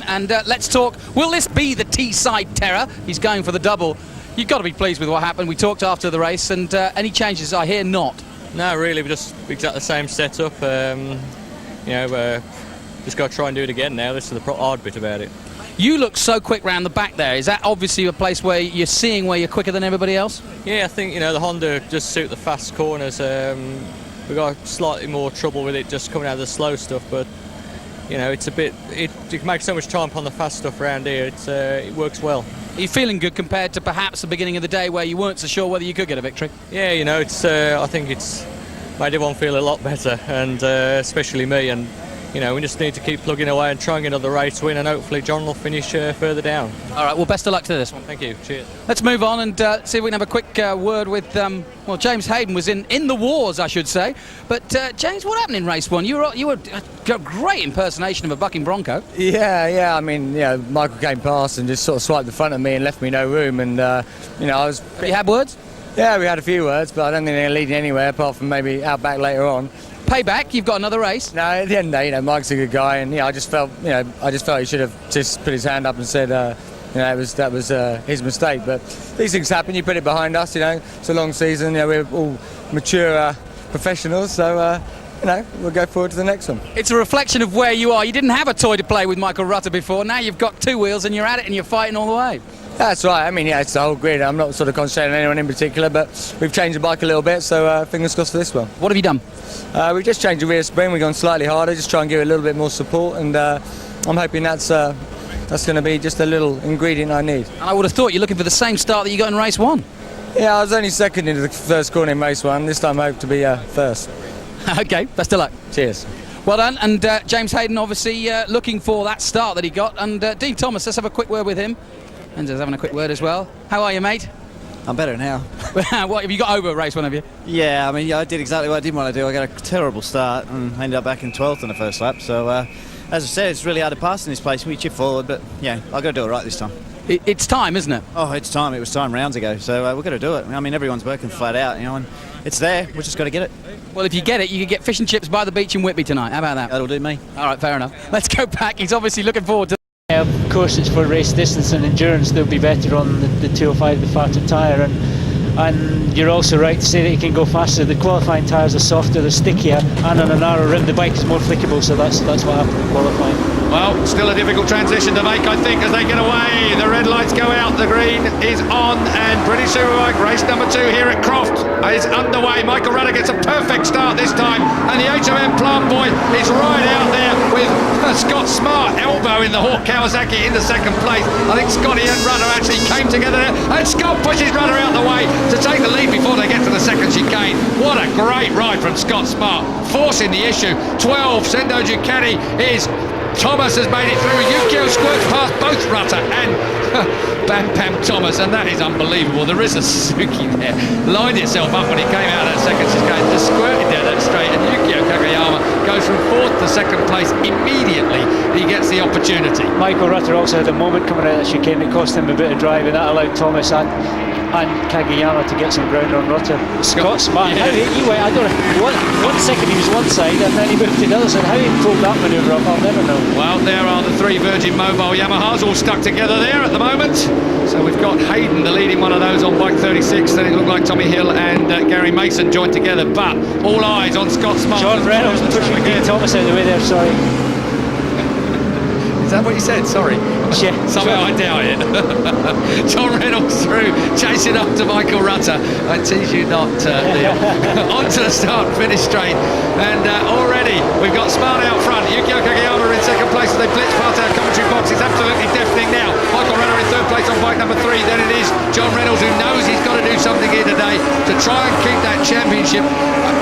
and let's talk. Will this be the T-side terror? He's going for the double. You've got to be pleased with what happened. We talked after the race, and any changes? I hear not. No, really, we just got the same setup. Just got to try and do it again now. This is the hard bit about it. You look so quick round the back there. Is that obviously a place where you're seeing where you're quicker than everybody else? Yeah, I think the Honda just suit the fast corners. We got slightly more trouble with it just coming out of the slow stuff, but it's a bit. You can make so much time on the fast stuff around here. It works well. Are you feeling good compared to perhaps the beginning of the day where you weren't so sure whether you could get a victory? Yeah, I think it's made everyone feel a lot better, and especially me. And we just need to keep plugging away and trying another race win, and hopefully John will finish further down. All right, well, best of luck to this one. Thank you. Cheers. Let's move on and see if we can have a quick word with, James Hayden was in the wars, I should say. But, James, what happened in race one? You were a great impersonation of a bucking bronco. Yeah. I mean, Michael came past and just sort of swiped the front of me and left me no room. And, I was... You had words? Yeah, we had a few words, but I don't think they're leading anywhere apart from maybe out back later on. Payback, you've got another race. No, at the end of the day, Mike's a good guy, and I just felt he should have just put his hand up and said, that was his mistake. But these things happen. You put it behind us. It's a long season. We're all mature professionals, so we'll go forward to the next one. It's a reflection of where you are. You didn't have a toy to play with Michael Rutter before. Now you've got two wheels, and you're at it, and you're fighting all the way. That's right. I mean, it's the whole grid. I'm not sort of concentrating on anyone in particular, but we've changed the bike a little bit, so fingers crossed for this one. What have you done? We've just changed the rear spring. We've gone slightly harder, just try and give it a little bit more support, and I'm hoping that's going to be just a little ingredient I need. And I would have thought you're looking for the same start that you got in race one. Yeah, I was only second into the first corner in race one. This time I hope to be first. Okay, best of luck. Cheers. Well done. And James Hayden obviously looking for that start that he got. And Dean Thomas, let's have a quick word with him. And just having a quick word as well. How are you, mate? I'm better now. What have you got over race one, have you? Yeah, I mean, I did exactly what I didn't want to do. I got a terrible start and ended up back in 12th in the first lap. So, as I said, it's really hard to pass in this place. We chip forward, but yeah, I've got to do it right this time. It's time, isn't it? Oh, it's time. It was time rounds ago. So we've got to do it. I mean, everyone's working flat out, and it's there. We've just got to get it. Well, if you get it, you can get fish and chips by the beach in Whitby tonight. How about that? That'll do me. All right, fair enough. Let's go back. He's obviously looking forward to. Of course, it's for race distance and endurance. They'll be better on the 205, the fatter tyre, and you're also right to say that you can go faster. The qualifying tyres are softer, they're stickier, and on a narrow rim the bike is more flickable, so that's what happened in qualifying. Well, still a difficult transition to make, I think, as they get away. The red lights go out, the green is on, and British Superbike race number 2 here at Croft is underway. Michael Rutter gets a perfect start this time, and the HMM Plant Boy is right out there with Scott Smart elbow in the Hawk Kawasaki into second place. I think Scotty and Rutter actually came together there, and Scott pushes Rutter out the way to take the lead before they get to the second chicane. What a great ride from Scott Smart, forcing the issue. 12, Sendo Ducati is... Thomas has made it through. Yukio squirts past both Rutter and Bam Pam Thomas, and that is unbelievable. There is a Suzuki there, lined itself up when he came out of that second chicane, just squirted down that straight, and Yukio Kagayama goes from 4th to 2nd place immediately. He gets the opportunity. Michael Rutter also had a moment coming out of the chicane that cost him a bit of drive, and that allowed Thomas and Kagayama to get some ground on Rutter. Scott Smart, yeah. How he went, I don't know, one second he was one side and then he moved to the other side. How he pulled that manoeuvre up, I'll never know. Well, there are the 3 Virgin Mobile Yamahas all stuck together there at the moment. So we've got Hayden, the leading one of those on bike 36. Then it looked like Tommy Hill and Gary Mason joined together, but all eyes on Scott Smart. John Reynolds pushing Dean Thomas out of the way there, sorry. Is that what you said? Sorry. Yeah, somehow I doubt it. John Reynolds through, chasing up to Michael Rutter. I tease you not, Neil. Onto the start finish straight. And already we've got Smart out front. Yukio Kagayama in second place as they blitz past our commentary box. It's absolutely deafening now. Michael Rutter in 3rd place on bike number 3. Then it is John Reynolds, who knows he's got to do something here today to try and keep that championship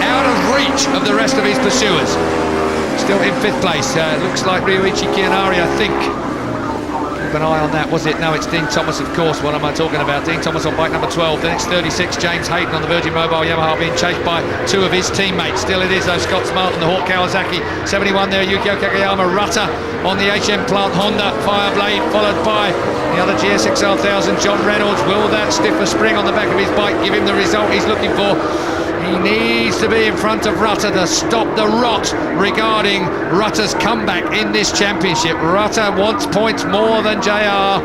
out of reach of the rest of his pursuers. Still in 5th place, looks like Ryuichi Kiyanari, I think. Keep an eye on that, was it? No, it's Dean Thomas, of course. What am I talking about? Dean Thomas on bike number 12, then it's 36, James Hayden on the Virgin Mobile Yamaha being chased by 2 of his teammates. Still it is, though, Scott Smart and the Hawk Kawasaki. 71 there, Yukio Kagayama, Rutter on the HM Plant Honda Fireblade, followed by the other GSXR 1000, John Reynolds. Will that stiffer spring on the back of his bike give him the result he's looking for? He needs to be in front of Rutter to stop the rot regarding Rutter's comeback in this championship. Rutter wants points more than JR.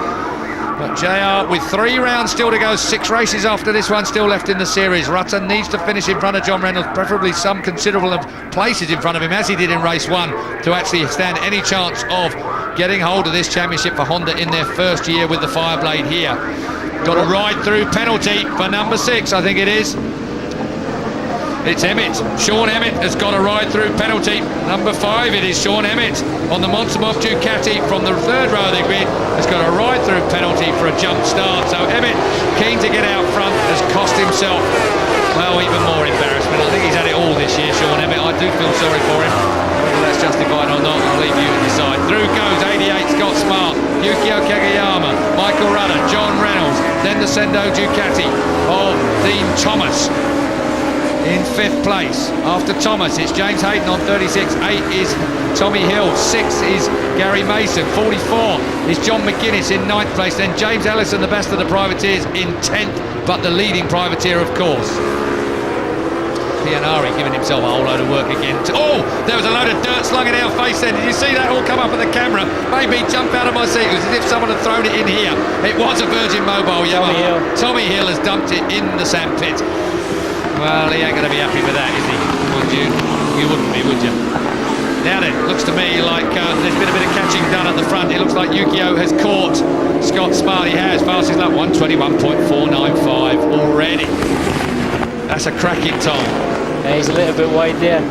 But JR, with 3 rounds still to go, 6 races after this one still left in the series. Rutter needs to finish in front of John Reynolds, preferably some considerable places in front of him, as he did in race 1, to actually stand any chance of getting hold of this championship for Honda in their first year with the Fireblade here. Got a ride through penalty for number 6, I think it is. It's Emmett. Sean Emmett has got a ride through penalty. Number 5, it is Sean Emmett on the Monstermoff Ducati from the 3rd row of the grid. Has got a ride through penalty for a jump start. So Emmett, keen to get out front, has cost himself, well, even more embarrassment. I think he's had it all this year, Sean Emmett. I do feel sorry for him. Whether that's justified or not, I'll leave you to decide. Through goes 88 Scott Smart, Yukio Kagayama, Michael Rudder, John Reynolds, then the Sendo Ducati of Dean Thomas. In 5th place. After Thomas, it's James Hayden on 36. 8 is Tommy Hill. 6 is Gary Mason. 44 is John McGuinness in 9th place. Then James Ellison, the best of the privateers, in 10th, but the leading privateer, of course. Pianari giving himself a whole load of work again. Oh, there was a load of dirt slung in our face then. Did you see that all come up at the camera? Made me jump out of my seat. It was as if someone had thrown it in here. It was a Virgin Mobile Yamaha. Tommy Hill has dumped it in the sandpit. Well, he ain't going to be happy with that, is he? Would you? You wouldn't be, would you? Now then, looks to me like there's been a bit of catching done at the front. It looks like Yukio has caught Scott Smart. He has. Fastest lap, 1:21.495 already. That's a cracking time. Yeah, he's a little bit wide there.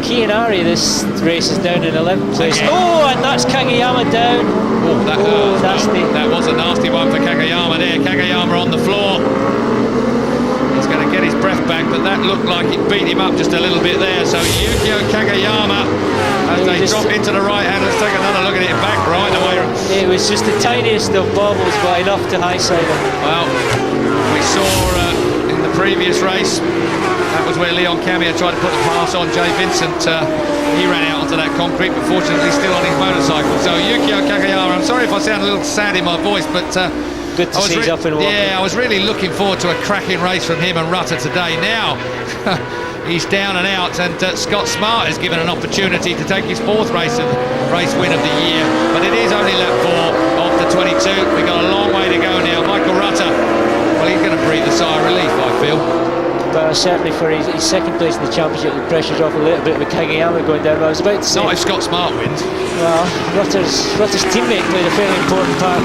Kianari, this race is down in 11th place. Oh, and that's Kagayama down. Oh, that hurt. Nasty. That was a nasty one for Kagayama there. Kagayama on the floor. He's going to get his breath back, but that looked like it beat him up just a little bit there. So Yukio Kagayama, as they drop into the right hand, let's take another look at it back right away. It was just the tiniest of bobbles, but enough to high side him. Well, we saw in the previous race, that was where Leon Camier tried to put the pass on Jay Vincent. He ran out onto that concrete, but fortunately still on his motorcycle. So Yukio Kagayama, I'm sorry if I sound a little sad in my voice, but good to see he's up and walking. Yeah, I was really looking forward to a cracking race from him and Rutter today. Now he's down and out, and Scott Smart is given an opportunity to take his 4th race win of the year, but it is only lap 4 of the 22. We've got a long way to go now. Michael Rutter, well, he's going to breathe a sigh of relief, I feel. But certainly for his 2nd place in the championship, the pressure's off a little bit with Kagayama going down. I was about to say, not if Scott Smart wins. Well, Rutter's teammate played a fairly important part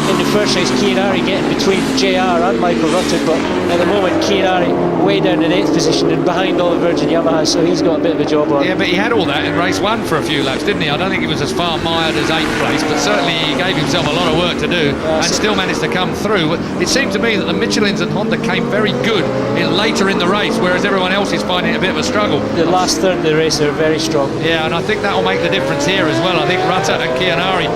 in the first race. Kianari getting between JR and Michael Rutter, but at the moment Kianari way down in 8th position and behind all the Virgin Yamahas, so he's got a bit of a job on. Yeah, but he had all that in race 1 for a few laps, didn't he? I don't think he was as far mired as 8th place, but certainly he gave himself a lot of work to do and still managed to come through. It seemed to me that the Michelins and Honda came very good later in the race, whereas everyone else is finding it a bit of a struggle. The last third of the race are very strong. Yeah, and I think that will make the difference here as well. I think Rutter and Kianari,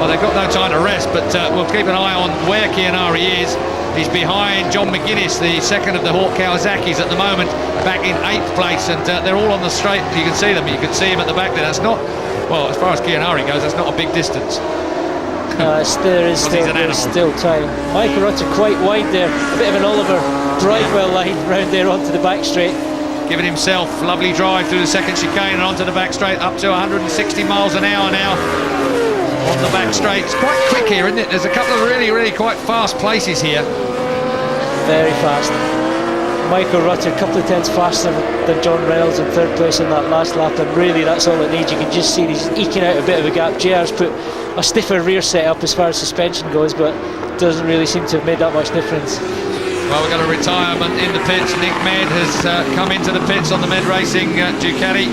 well, they've got no time to rest, but we'll keep an eye on where Kianari is. He's behind John McGuinness, the 2nd of the Hawk Kawasaki's at the moment, back in 8th place, and they're all on the straight. You can see them. You can see him at the back there. That's not, well, as far as Kianari goes, that's not a big distance. There's still time. Michael Rutter quite wide there. A bit of an Oliver Bridewell line round there onto the back straight. Giving himself lovely drive through the 2nd chicane and onto the back straight, up to 160 miles an hour now on the back straight. It's quite quick here, isn't it? There's a couple of really quite fast places here. Very fast. Michael Rutter a couple of tenths faster than John Reynolds in 3rd place in that last lap, and really that's all it needs. You can just see he's eking out a bit of a gap. JR's put a stiffer rear setup as far as suspension goes, but doesn't really seem to have made that much difference. Well, we've got a retirement in the pits. Nick Med has come into the pits on the Med Racing Ducati.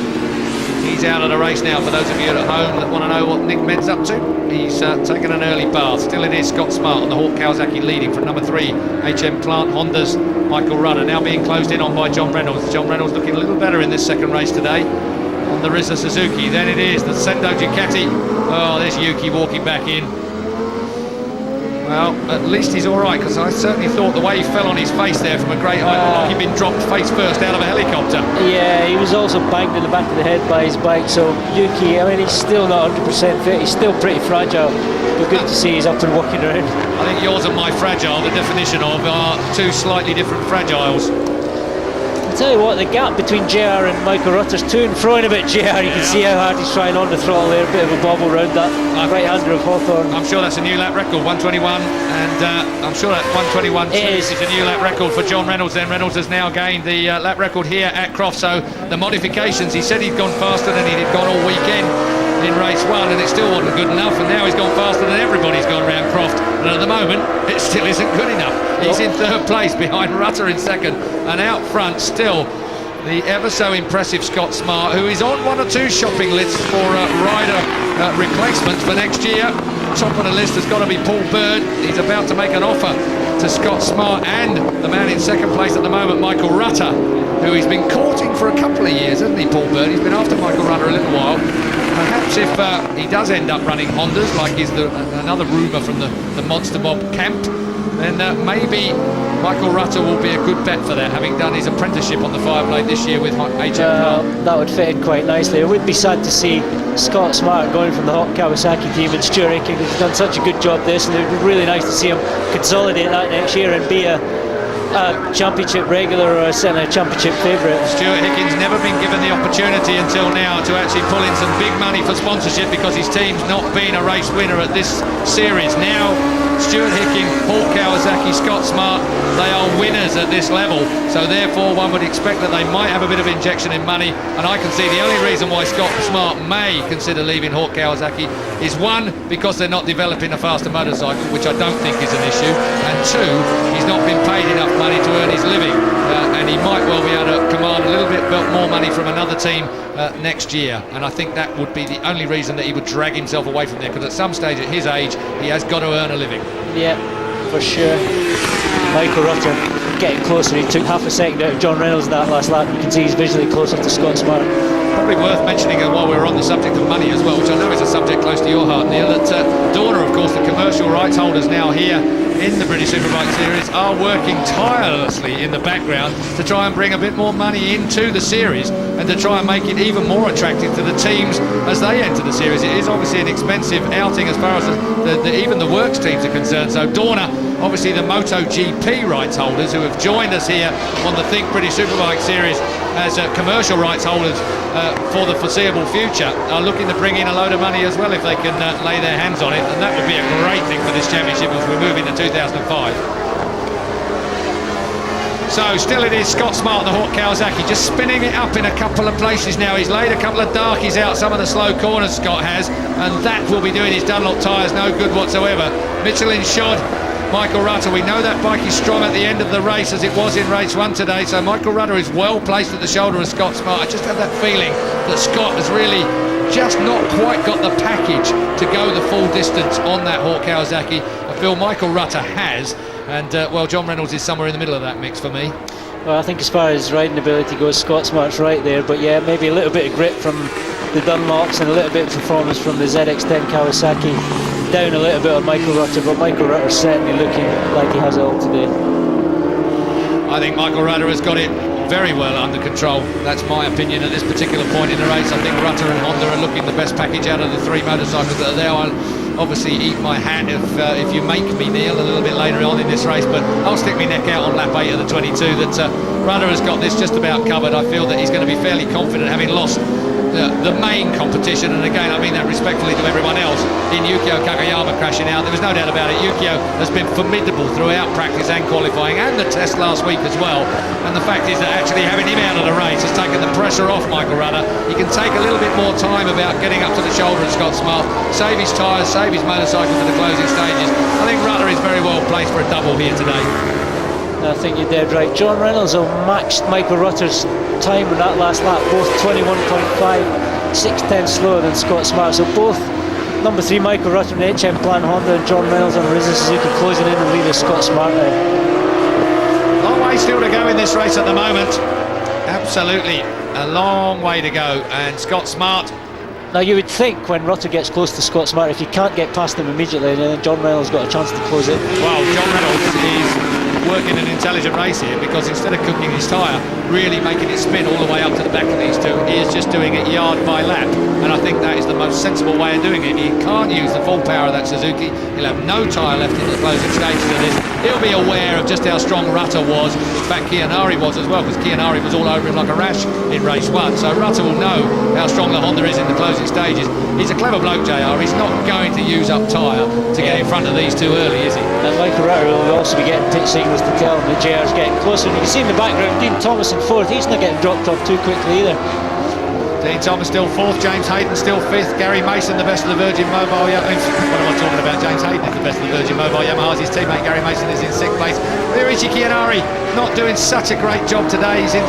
He's out of the race now. For those of you at home that want to know what Nick Med's up to, he's taken an early bath. Still it is Scott Smart on the Hawk Kawasaki leading from number 3, HM Plant Honda's Michael Rudder, now being closed in on by John Reynolds. John Reynolds looking a little better in this 2nd race today on the Rizza Suzuki. Then it is the Sendo Ducati. Oh, there's Yuki walking back in. Well, at least he's all right, because I certainly thought the way he fell on his face there from a great height, like he'd been dropped face first out of a helicopter. Yeah, he was also banged in the back of the head by his bike, so Yuki, I mean, he's still not 100% fit, he's still pretty fragile, but good to see he's up and walking around. I think yours and my fragile, the definition of, are 2 slightly different fragiles. tell you what, the gap between JR and Michael Rutter's to and fro a bit. JR, you can see how hard he's trying on the throttle there, a bit of a bobble round that right-hander of Hawthorne. I'm sure that's a new lap record, 121, and I'm sure that 121 is a new lap record for John Reynolds. Then Reynolds has now gained the lap record here at Croft, so the modifications, he said he'd gone faster than he'd gone all weekend in race 1, and it still wasn't good enough, and now he's gone faster than everybody's gone around Croft, and at the moment it still isn't good enough. He's in third place behind Rutter in second, and out front still the ever so impressive Scott Smart, who is on 1 or 2 shopping lists for rider replacements for next year. Top of the list has got to be Paul Bird. He's about to make an offer to Scott Smart and the man in second place at the moment, Michael Rutter, who he's been courting for a couple of years, hasn't he, Paul Bird? He's been after Michael Rutter a little while. Perhaps if he does end up running Hondas, like is another rumour from the Monster Mob camp, then maybe Michael Rutter will be a good bet for that, having done his apprenticeship on the Fireblade this year with HM. That would fit in quite nicely. It would be sad to see Scott Smart going from the Hawk Kawasaki team, and Stuart Hickey has done such a good job this, and it would be really nice to see him consolidate that next year and be a championship regular or a championship favourite. Stuart Hickey's never been given the opportunity until now to actually pull in some big money for sponsorship because his team's not been a race winner at this series. Now Stuart Hickey, Paul Kawasaki, Scott Smart, they are winners at this level, so therefore one would expect that they might have a bit of injection in money, and I can see the only reason why Scott Smart may consider leaving Hawk Kawasaki is 1, because they're not developing a faster motorcycle, which I don't think is an issue, and 2, he's not been paid enough money to earn his living, and he might well be able to command a little bit more money from another team next year, and I think that would be the only reason that he would drag himself away from there, because at some stage at his age he has got to earn a living. Yeah, for sure. Michael Rutter getting closer. He took half a second out of John Reynolds in that last lap. You can see he's visually closer to Scott Smart. Probably worth mentioning while we're on the subject of money as well, which I know is a subject close to your heart, Neil, that Dorna, of course, the commercial rights holders now here in the British Superbike Series, are working tirelessly in the background to try and bring a bit more money into the series and to try and make it even more attractive to the teams as they enter the series. It is obviously an expensive outing as far as even the works teams are concerned. So Dorna, obviously the MotoGP rights holders who have joined us here on the Think British Superbike Series as commercial rights holders for the foreseeable future, are looking to bring in a load of money as well if they can lay their hands on it, and that would be a great thing for this championship as we move into 2005. So still it is Scott Smart, the Hawk Kawasaki, just spinning it up in a couple of places now. He's laid a couple of darkies out some of the slow corners, Scott has, and that will be doing his Dunlop tyres no good whatsoever. Michelin shod Michael Rutter. We know that bike is strong at the end of the race as it was in race 1 today, so Michael Rutter is well placed at the shoulder of Scott Smart. I just have that feeling that Scott has really just not quite got the package to go the full distance on that Hawk Kawasaki. I feel Michael Rutter has, and well, John Reynolds is somewhere in the middle of that mix for me. Well, I think as far as riding ability goes, Scott Smart's right there, but yeah, maybe a little bit of grip from the Dunlops and a little bit of performance from the ZX10 Kawasaki. Down a little bit on Michael Rutter, but Michael Rutter's certainly looking like he has it all today. I think Michael Rutter has got it very well under control. That's my opinion at this particular point in the race. I think Rutter and Honda are looking the best package out of the 3 motorcycles that are there. I'll obviously eat my hat if you make me, Neil, a little bit later on in this race, but I'll stick my neck out on lap 8 of the 22 that Rutter has got this just about covered. I feel that he's going to be fairly confident, having lost the main competition, and again I mean that respectfully to everyone else, in Yukio Kagayama crashing out. There was no doubt about it. Yukio has been formidable throughout practice and qualifying and the test last week as well, and the fact is that actually having him out of the race has taken the pressure off Michael Rutter. He can take a little bit more time about getting up to the shoulder of Scott Smart, save his tyres, save his motorcycle for the closing stages. I think Rutter is very well placed for a double here today. I think you're dead right. John Reynolds will match Michael Rutter's time in that last lap, both 21.5, 6/10 slower than Scott Smart. So both number 3 Michael Rutter and HM Plan Honda and John Reynolds on Rizzo Suzuki closing in the lead of Scott Smart now. Long way still to go in this race at the moment. Absolutely a long way to go, and Scott Smart. Now you would think when Rutter gets close to Scott Smart, if you can't get past him immediately, then John Reynolds got a chance to close it. Well, John Reynolds is working an intelligent race here, because instead of cooking his tyre, really making it spin all the way up to the back of these two, he is just doing it yard by lap, and I think that is the most sensible way of doing it. He can't use the full power of that Suzuki. He'll have no tyre left in the closing stages of this. He'll be aware of just how strong Rutter was. In fact, Kianari was as well, because Kianari was all over him like a rash in race 1. So Rutter will know how strong the Honda is in the closing stages. He's a clever bloke, JR. He's not going to use up tyre to get in front of these too early, is he? And Michael Rutter will also be getting pit signals to tell him that JR's getting closer. And you can see in the background, Dean Thomas in 4th. He's not getting dropped off too quickly either. Dean Thomas still 4th, James Hayden still 5th, Gary Mason the best of the Virgin Mobile Yamahas. What am I talking about? James Hayden is the best of the Virgin Mobile Yamahas. His teammate Gary Mason is in 6th place. Riichi Kianari not doing such a great job today. He's in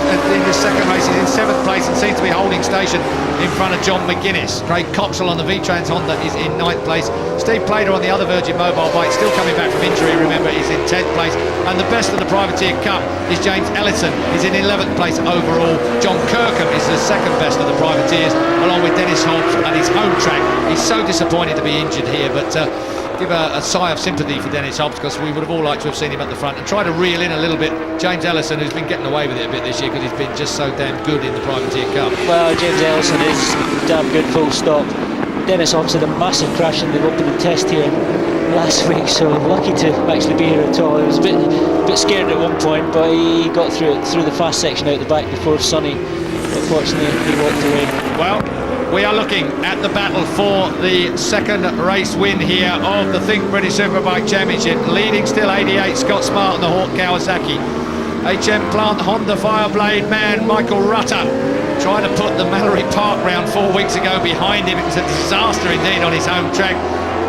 his second race. He's in 7th place and seems to be holding station in front of John McGuinness. Craig Coxwell on the V-Trans Honda is in 9th place. Steve Plater on the other Virgin Mobile bike, still coming back from injury, remember, he's in 10th place. And the best of the Privateer Cup is James Ellison. He's in 11th place overall. John Kirkham is the second best of the Privateers, along with Dennis Hobbs at his home track. He's so disappointed to be injured here, but give a sigh of sympathy for Dennis Hobbs, because we would have all liked to have seen him at the front and try to reel in a little bit James Ellison, who's been getting away with it a bit this year because he's been just so damn good in the Privateer Cup. Well, James Ellison is damn good, full stop. Dennis Hobbs had a massive crash in the opening test here last week, so lucky to actually be here at all. He was a bit scared at one point, but he got through the fast section out the back before Sonny. Unfortunately, he walked away. Well, we are looking at the battle for the second race win here of the Think British Superbike Championship. Leading still 88, Scott Smart and the Hawk Kawasaki. HM Plant Honda Fireblade man Michael Rutter trying to put the Mallory Park round 4 weeks ago behind him. It was a disaster indeed on his home track.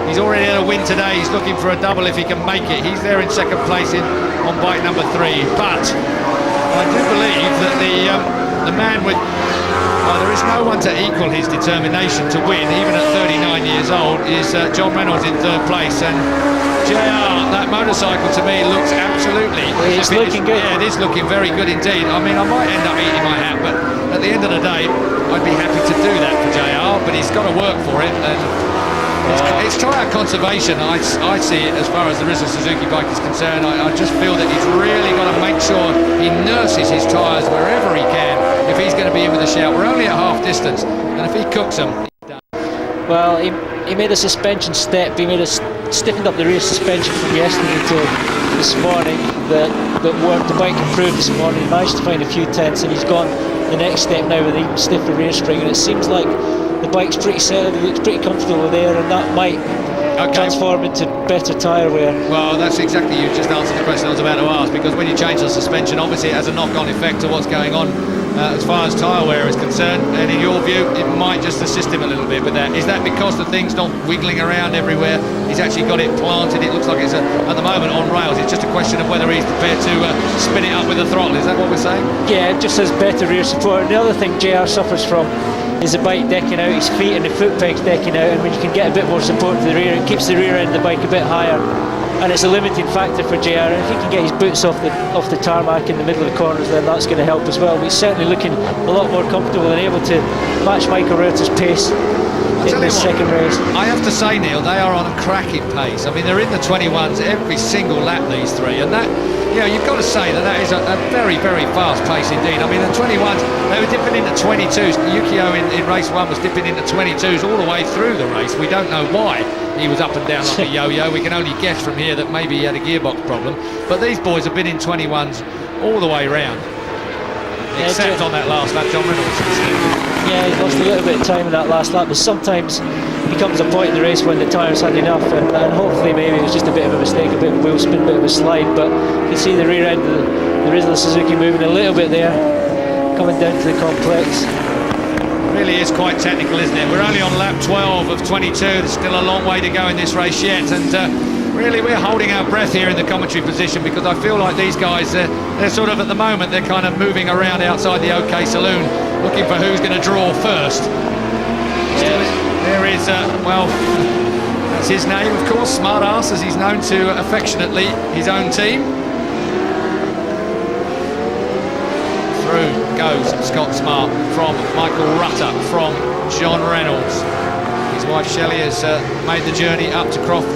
He's already had a win today. He's looking for a double if he can make it. He's there in second place on bike number 3. But I do believe that the man with... there is no one to equal his determination to win, even at 39 years old, is John Reynolds in 3rd place. And JR, that motorcycle to me looks absolutely... It's looking good. Yeah, it is looking very good indeed. I mean, I might end up eating my hat, but at the end of the day, I'd be happy to do that for JR, but he's got to work for it. And it's tyre conservation. I see it as far as the Rizzo Suzuki bike is concerned. I just feel that he's really got to make sure he nurses his tyres wherever he can if he's going to be in with a shout. We're only at half distance, and if he cooks them, he's done. Well, he made a suspension step. He stiffened up the rear suspension from yesterday to this morning. That worked. The bike improved this morning. He managed to find a few tenths, and he's gone the next step now with an even stiffer rear spring. And it seems like the bike's pretty settled. It looks pretty comfortable there, and that might transform into better tyre wear. Well, that's exactly, you just answered the question I was about to ask, because when you change the suspension, obviously it has a knock-on effect to what's going on as far as tyre wear is concerned, and in your view it might just assist him a little bit with that. Is that because the thing's not wiggling around everywhere? He's actually got it planted. It looks like it's at the moment on rails. It's just a question of whether he's prepared to spin it up with the throttle. Is that what we're saying? Yeah, it just has better rear support. And the other thing JR suffers from is the bike decking out, his feet and the foot pegs decking out, and when you can get a bit more support to the rear, it keeps the rear end of the bike a bit higher, and it's a limiting factor for JR. And if he can get his boots off the tarmac in the middle of the corners, then that's going to help as well. But he's certainly looking a lot more comfortable and able to match Michael Rutter's pace in this second race. I have to say, Neil, they are on a cracking pace. I mean, they're in the 21s every single lap, these three, and that, you know, you've got to say that is a very, very fast pace indeed. I mean, the 21s, they were dipping into 22s. Yukio in race 1 was dipping into 22s all the way through the race. We don't know why he was up and down like a yo-yo. We can only guess from here that maybe he had a gearbox problem. But these boys have been in 21s all the way round. Except on that last lap, John Reynolds. Yeah, he lost a little bit of time in that last lap, but sometimes there comes a point in the race when the tyres had enough, and hopefully maybe it was just a bit of a mistake, a bit of a wheel spin, a bit of a slide, but you can see the rear end of the Rizzo Suzuki moving a little bit there, coming down to the complex. Really is quite technical, isn't it? We're only on lap 12 of 22. There's still a long way to go in this race yet, and really we're holding our breath here in the commentary position, because I feel like these guys, they're sort of, at the moment, they're kind of moving around outside the OK Saloon, looking for who's going to draw first. There is, well, that's his name, of course, Smart Ass, as he's known to affectionately, his own team. Through goes Scott Smart from Michael Rutter, from John Reynolds. His wife Shelley has made the journey up to Croft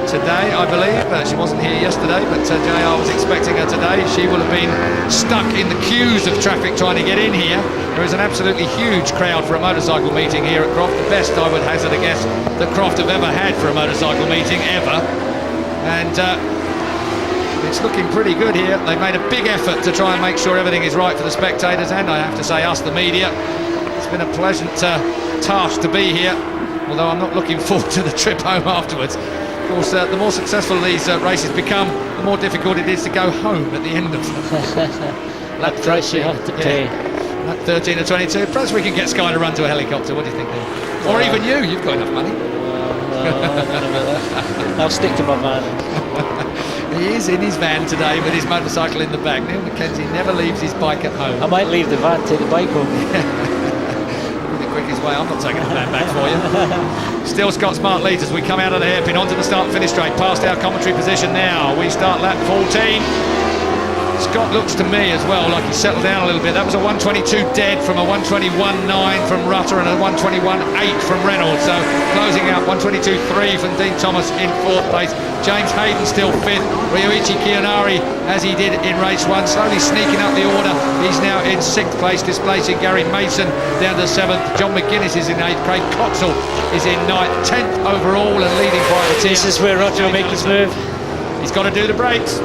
today, I believe. She wasn't here yesterday, but JR was expecting her today. She will have been stuck in the queues of traffic trying to get in here. There is an absolutely huge crowd for a motorcycle meeting here at Croft. The best, I would hazard a guess, that Croft have ever had for a motorcycle meeting, ever. And it's looking pretty good here. They've made a big effort to try and make sure everything is right for the spectators, and I have to say us, the media. It's been a pleasant task to be here, although I'm not looking forward to the trip home afterwards. Of course, the more successful these races become, the more difficult it is to go home at the end of them. Lap 13, you have to pay. Lap 13 or 22. Perhaps we can get Sky to run to a helicopter. What do you think then? Or even you've got enough money. I'll stick to my van. He is in his van today with his motorcycle in the back. Neil Mackenzie never leaves his bike at home. I might leave the van, take the bike home. The quickest way. I'm not taking the van back for you. Still Scott Smart leads as we come out of the hairpin onto the start finish straight, past our commentary position now. We start lap 14. Scott looks to me as well like he's settled down a little bit. That was a 122 dead from a 121.9 from Rutter and a 121.8 from Reynolds. So closing out 122.3 from Dean Thomas in 4th place. James Hayden still 5th. Ryoichi Kiyonari, as he did in race 1, slowly sneaking up the order. He's now in 6th place, displacing Gary Mason down to 7th. John McGuinness is in 8th. Craig Coxall is in 9th. 10th overall and leading privateer. This is where Rutter will make his move. He's got to do the brakes,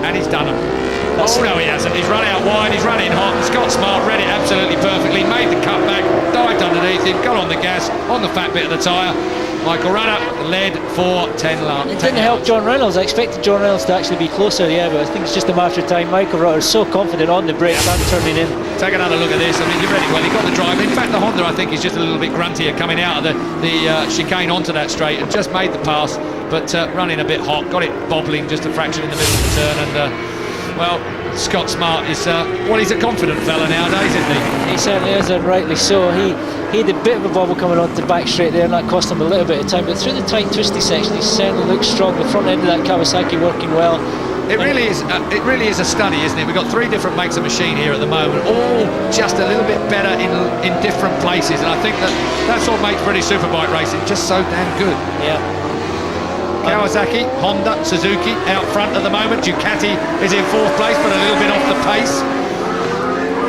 and he's done them. Oh no, he hasn't. He's run out wide, he's run in hot. Scott Smart read it absolutely perfectly, made the cutback, dived underneath him, got on the gas, on the fat bit of the tyre. Michael Rutter led for 10 laps. It didn't help John Reynolds. I expected John Reynolds to actually be closer, yeah, but I think it's just a matter of time. Michael Rutter is so confident on the brakes and turning in. Take another look at this. I mean, you read it well. He got the drive. In fact, the Honda, I think, is just a little bit gruntier coming out of the chicane onto that straight and just made the pass, but running a bit hot, got it bobbling just a fraction in the middle of the turn, and well, Scott Smart is, he's a confident fella nowadays, isn't he? He certainly is, and rightly so. He had a bit of a bobble coming onto the back straight there, and that cost him a little bit of time, but through the tight twisty section he certainly looks strong. The front end of that Kawasaki working well. It really is a study, isn't it? We've got 3 different makes of machine here at the moment, all just a little bit better in different places, and I think that's what makes British Superbike racing just so damn good. Yeah. Kawasaki, Honda, Suzuki out front at the moment. Ducati is in 4th place, but a little bit off the pace.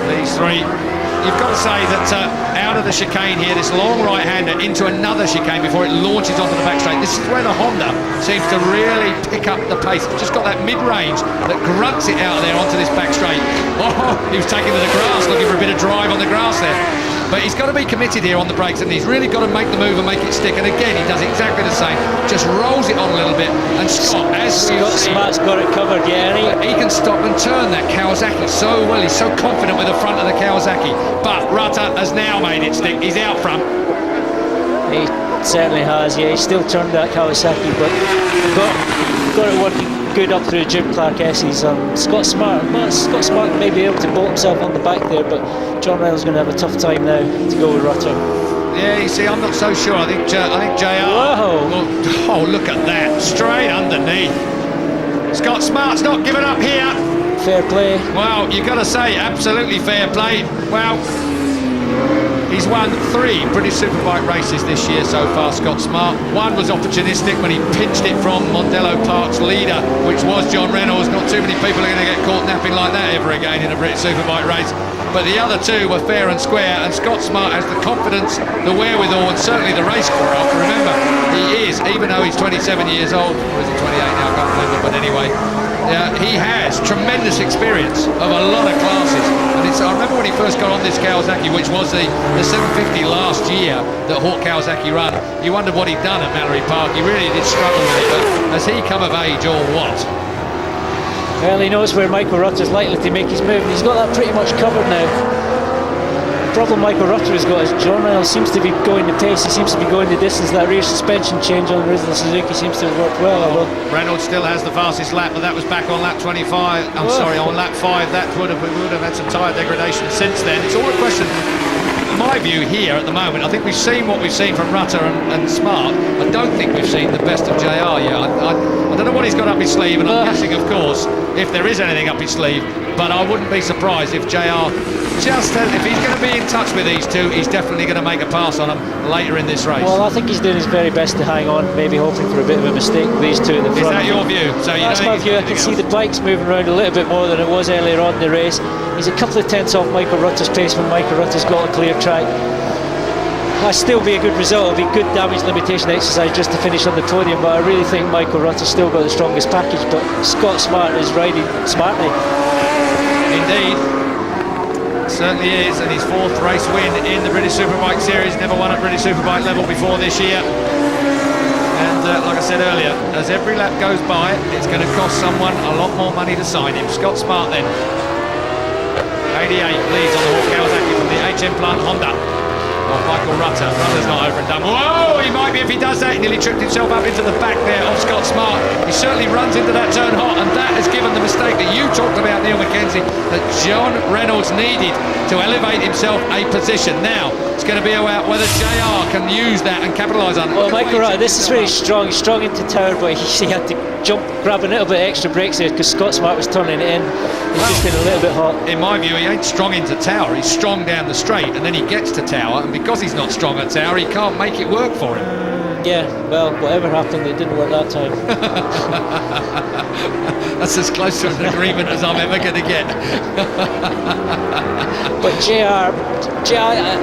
These 3, you've got to say that out of the chicane here, this long right-hander into another chicane before it launches onto the back straight. This is where the Honda seems to really pick up the pace. It's just got that mid-range that grunts it out of there onto this back straight. Oh, he was taking to the grass, looking for a bit of drive on the grass there. But he's got to be committed here on the brakes, and he's really got to make the move and make it stick. And again, he does exactly the same. Just rolls it on a little bit. And Scott, Smart's got it covered, yeah. He can stop and turn that Kawasaki so well. He's so confident with the front of the Kawasaki. But Rutter has now made it stick. He's out front. He certainly has, yeah. He's still turned that Kawasaki, but got it working good up through Jim Clark S's. Scott Smart may be able to bolt himself on the back there, but John Reynolds is going to have a tough time now to go with Rutter. Yeah, you see, I'm not so sure. I think JR. Whoa! Oh, look at that! Straight underneath. Scott Smart's not giving up here. Fair play. Well, you've got to say, absolutely fair play. Well, he's won 3 British Superbike races this year so far, Scott Smart. 1 was opportunistic when he pinched it from Mondello Park's leader, which was John Reynolds. Not too many people are going to get caught napping like that ever again in a British Superbike race. But the other 2 were fair and square, and Scott Smart has the confidence, the wherewithal, and certainly the racecraft. Remember, he is, even though he's 27 years old, or is he 28 now, I can't remember, but anyway, he has tremendous experience of a lot of classes. And I remember when he first got on this Kawasaki, which was the 750 last year that Hawk Kawasaki ran, you wondered what he'd done at Mallory Park. He really did struggle with it, but has he come of age or what? Well, he knows where Michael Rutter's likely to make his move, and he's got that pretty much covered now. The problem Michael Rutter has got is John Reynolds seems to be going the pace, he seems to be going the distance. That rear suspension change on the original Suzuki seems to have worked well. Reynolds still has the fastest lap, but that was back on lap 25. On lap 5. That we would have had some tyre degradation since then. It's all a question. My my view here at the moment, I think we've seen what we've seen from Rutter and Smart. I don't think we've seen the best of JR yet. I don't know what he's got up his sleeve, and I'm guessing, of course, if there is anything up his sleeve, but I wouldn't be surprised if JR if he's going to be in touch with these two, he's definitely going to make a pass on them later in this race. Well, I think he's doing his very best to hang on, maybe hoping for a bit of a mistake with these two at the front. Is that your view? So that's my view. I can see the bike's moving around a little bit more than it was earlier on in the race. He's a couple of tenths off Michael Rutter's pace when Michael Rutter's got a clear track. That'll still be a good result. It'll be good damage limitation exercise just to finish on the podium, but I really think Michael Rutter's still got the strongest package, but Scott Smart is riding smartly. Indeed. Certainly is, and his 4th race win in the British Superbike Series. Never won at British Superbike level before this year. And like I said earlier, as every lap goes by, it's going to cost someone a lot more money to sign him. Scott Smart then. 88 leads on the Hawk Kawasaki from the HM Plant Honda. Michael Rutter. Rutter's not over and done. Whoa, he might be if he does that. He nearly tripped himself up into the back there of Scott Smart. He certainly runs into that turn hot, and that has given the mistake that you talked about, Neil Mackenzie, that John Reynolds needed to elevate himself a position. Now, it's going to be about whether JR can use that and capitalise on it. Well, Michael Rutter, this is really strong. He's strong into tower, but he had to jump, grab a little bit extra brakes there because Scott Smart was turning it in. He's just been a little bit hot. In my view, he ain't strong into tower. He's strong down the straight, and then he gets to tower, and because he's not strong at tower, he can't make it work for him. Yeah, well, whatever happened, it didn't work that time. That's as close to an agreement as I'm ever going to get. But JR,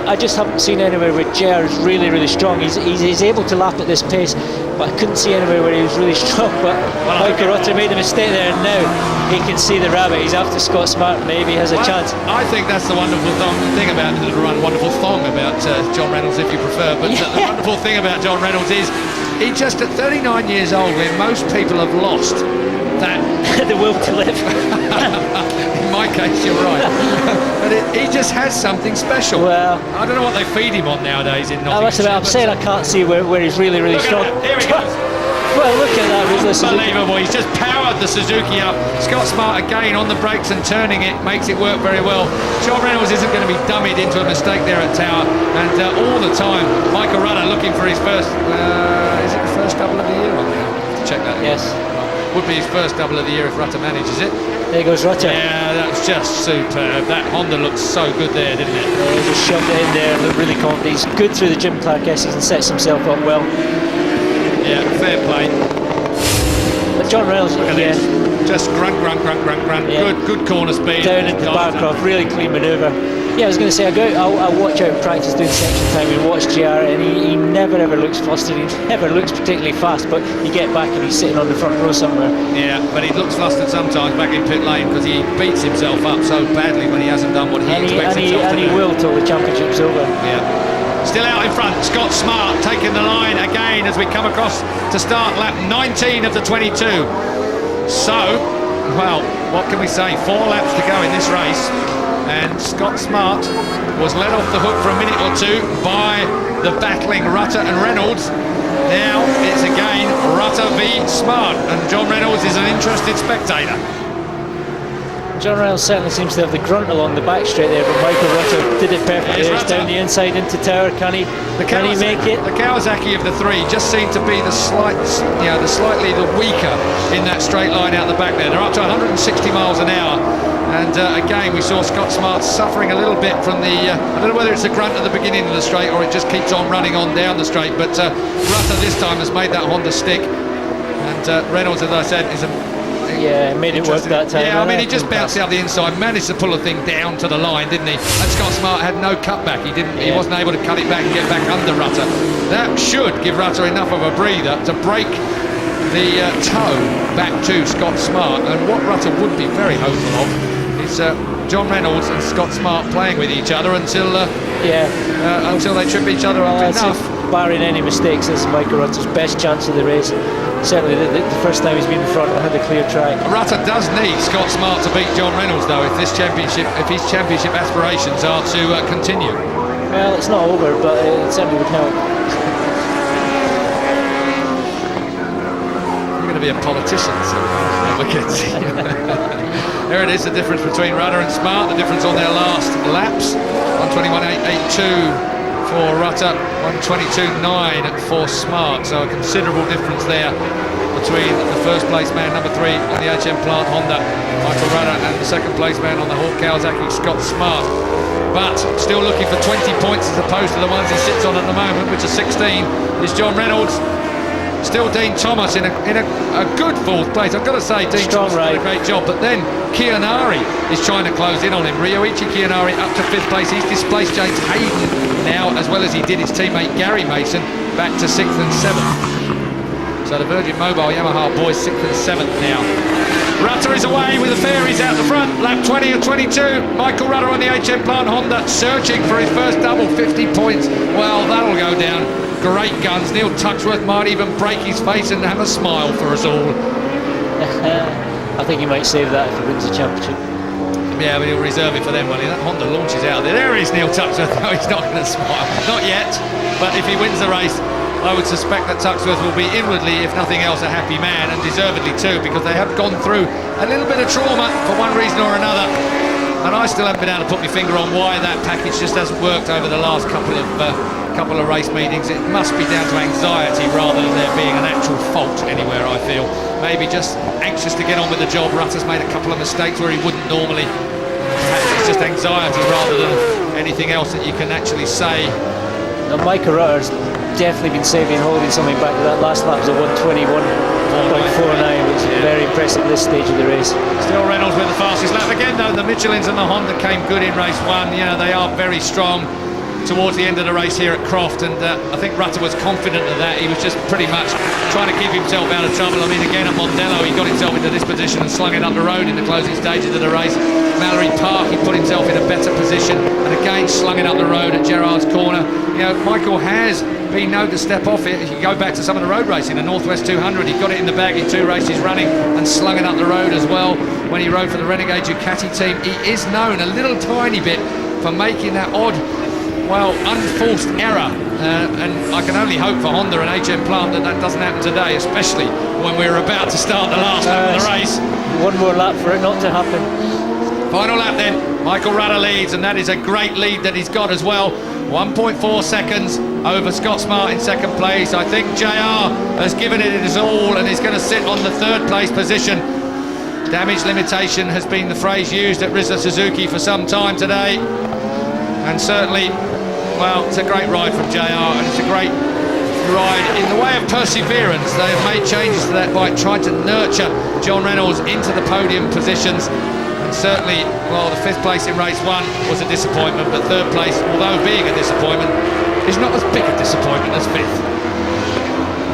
I just haven't seen anywhere where JR is really, really strong. He's able to lap at this pace, but I couldn't see anywhere where he was really strong. But Michael Rutter made a mistake there, and now he can see the rabbit. He's after Scott Smart, maybe has a chance. I think that's the wonderful thing about John Reynolds, if you prefer. But the wonderful thing about John Reynolds is he just at 39 years old, where most people have lost that the will to live. In my case, you're right. But he just has something special. Well, I don't know what they feed him on nowadays in Nottinghamshire. I'm saying I can't see where he's really, really strong. Here he goes. Well, look at that. Unbelievable. He's just powered the Suzuki up. Scott Smart again on the brakes and turning it, makes it work very well. John Reynolds isn't going to be dummied into a mistake there at Tower. And all the time, Michael Rutter looking for his first, is it the first double of the year on there? Check that. Yes. Would be his first double of the year if Rutter manages it. There goes Rutter. Yeah, that's just superb. That Honda looks so good there, didn't it? Yeah, he just shoved it in there, looked really confident. He's good through the gym Clark Essex and sets himself up well. Yeah, fair play. But John Reynolds, just grunt. Yeah. Good corner speed. Down into Barcroft, really clean manoeuvre. Yeah, I was going to say, I'll watch out in practice doing section time and watch JR, and he never ever looks flustered. He never looks particularly fast, but you get back and he's sitting on the front row somewhere. Yeah, but he looks flustered sometimes back in pit lane because he beats himself up so badly when he hasn't done what he expects himself to do. And he will till the championship's over. Yeah. Still out in front, Scott Smart taking the line again as we come across to start lap 19 of the 22. So, well, what can we say? 4 laps to go in this race, and Scott Smart was let off the hook for a minute or two by the battling Rutter and Reynolds. Now it's again Rutter v Smart, and John Reynolds is an interested spectator. John Reynolds certainly seems to have the grunt along the back straight there, but Michael Rutter did it perfectly. It's down the inside into tower. Can he make it? The Kawasaki of the three just seemed to be the slightly weaker in that straight line out the back there. They're up to 160 miles an hour. And again, we saw Scott Smart suffering a little bit from the, I don't know whether it's a grunt at the beginning of the straight or it just keeps on running on down the straight, but Rutter this time has made that Honda stick. And Reynolds, as I said, is a... Yeah, made it work that time. Yeah, I mean, he just bounced out the inside, managed to pull the thing down to the line, didn't he? And Scott Smart had no cutback. He wasn't able to cut it back and get back under Rutter. That should give Rutter enough of a breather to break the toe back to Scott Smart. And what Rutter would be very hopeful of is John Reynolds and Scott Smart playing with each other until they trip each other up enough. Barring any mistakes, this is Michael Rutter's best chance of the race. Certainly the first time he's been in front and had a clear track. Rutter does need Scott Smart to beat John Reynolds, though, if his championship aspirations are to continue. Well, it's not over, but it certainly would help. You're going to be a politician, so we can see. There it is, the difference between Rutter and Smart, the difference on their last laps. 121.882 for Rutter, 122.9 for Smart. So a considerable difference there between the first place man, number 3 on the HM Plant Honda, Michael Rutter, and the second place man on the Hawk Kawasaki, Scott Smart. But still looking for 20 points as opposed to the ones he sits on at the moment, which are 16, is John Reynolds. Still Dean Thomas in a good 4th place. I've got to say, Dean Thomas did a great job, but then Kianari is trying to close in on him. Ryoichi Kianari up to 5th place. He's displaced James Hayden now, as well as he did his teammate Gary Mason, back to 6th and 7th. So the Virgin Mobile Yamaha boys 6th and 7th now. Rutter is away with the Fairies out the front, lap 20 and 22. Michael Rutter on the HM Plant Honda, searching for his first double, 50 points. Well, that'll go down. Great guns. Neil Tuxworth might even break his face and have a smile for us all. I think he might save that if he wins the championship. Yeah, but he'll reserve it for them, will he? That Honda launches out there. There is Neil Tuxworth. No, he's not going to smile. Not yet. But if he wins the race, I would suspect that Tuxworth will be inwardly, if nothing else, a happy man, and deservedly too, because they have gone through a little bit of trauma for one reason or another. And I still haven't been able to put my finger on why that package just hasn't worked over the last couple of race meetings. It must be down to anxiety rather than there being an actual fault anywhere, I feel. Maybe just anxious to get on with the job. Rutter's made a couple of mistakes where he wouldn't normally. Perhaps it's just anxiety rather than anything else that you can actually say. Now, Michael Rutter's definitely been saving, holding something back. That last lap was a 121.49, which is very impressive at this stage of the race. Still Reynolds with the fastest lap again, though. The Michelins and the Honda came good in race 1. You know, they are very strong towards the end of the race here at Croft, and I think Rutter was confident of that. He was just pretty much trying to keep himself out of trouble. I mean, again at Mondello, he got himself into this position and slung it up the road in the closing stages of the race. Mallory Park, he put himself in a better position, and again slung it up the road at Gerrard's Corner. You know, Michael has been known to step off it. If you go back to some of the road racing, the Northwest 200, he got it in the bag in 2 races running and slung it up the road as well when he rode for the Renegade Ducati team. He is known a little tiny bit for making that odd, well, unforced error, and I can only hope for Honda and HM Plant that doesn't happen today, especially when we're about to start the last lap of the race. One more lap for it not to happen. Final lap then, Michael Rutter leads, and that is a great lead that he's got as well. 1.4 seconds over Scott Smart in 2nd place. I think JR has given it his all and is going to sit on the 3rd place position. Damage limitation has been the phrase used at Rizla Suzuki for some time today, and certainly, well, it's a great ride from JR, and it's a great ride in the way of perseverance. They have made changes to that bike, tried to nurture John Reynolds into the podium positions, and certainly, well, the 5th place in race 1 was a disappointment, but 3rd place, although being a disappointment, is not as big a disappointment as 5th.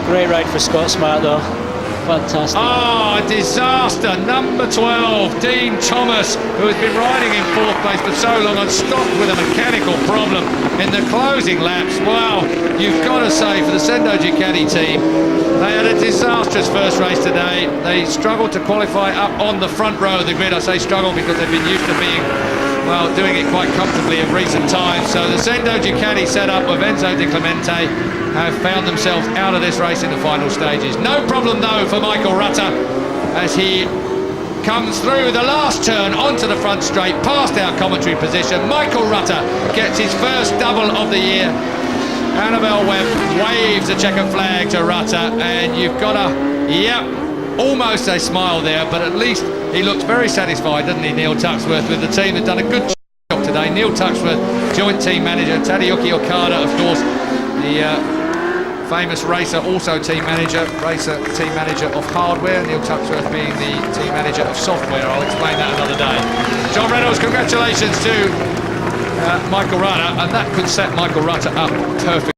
Great ride for Scott Smart though. Fantastic. Oh, a disaster. Number 12, Dean Thomas, who has been riding in 4th place for so long and stopped with a mechanical problem in the closing laps. Wow, you've got to say, for the Sendo Ducati team, they had a disastrous first race today. They struggled to qualify up on the front row of the grid. I say struggle because they've been used to being, well, doing it quite comfortably in recent times. So the Sendo Ducati setup with Enzo Di Clemente have found themselves out of this race in the final stages. No problem though for Michael Rutter as he comes through the last turn onto the front straight, past our commentary position. Michael Rutter gets his first double of the year. Annabelle Webb waves a checkered flag to Rutter, and you've got almost a smile there, but at least he looked very satisfied, doesn't he, Neil Tuxworth, with the team that done a good job today. Neil Tuxworth, joint team manager, Tadayuki Okada, of course, the famous racer, also team manager of hardware, Neil Tuxworth being the team manager of software. I'll explain that another day. John Reynolds, congratulations to Michael Rutter, and that could set Michael Rutter up perfectly.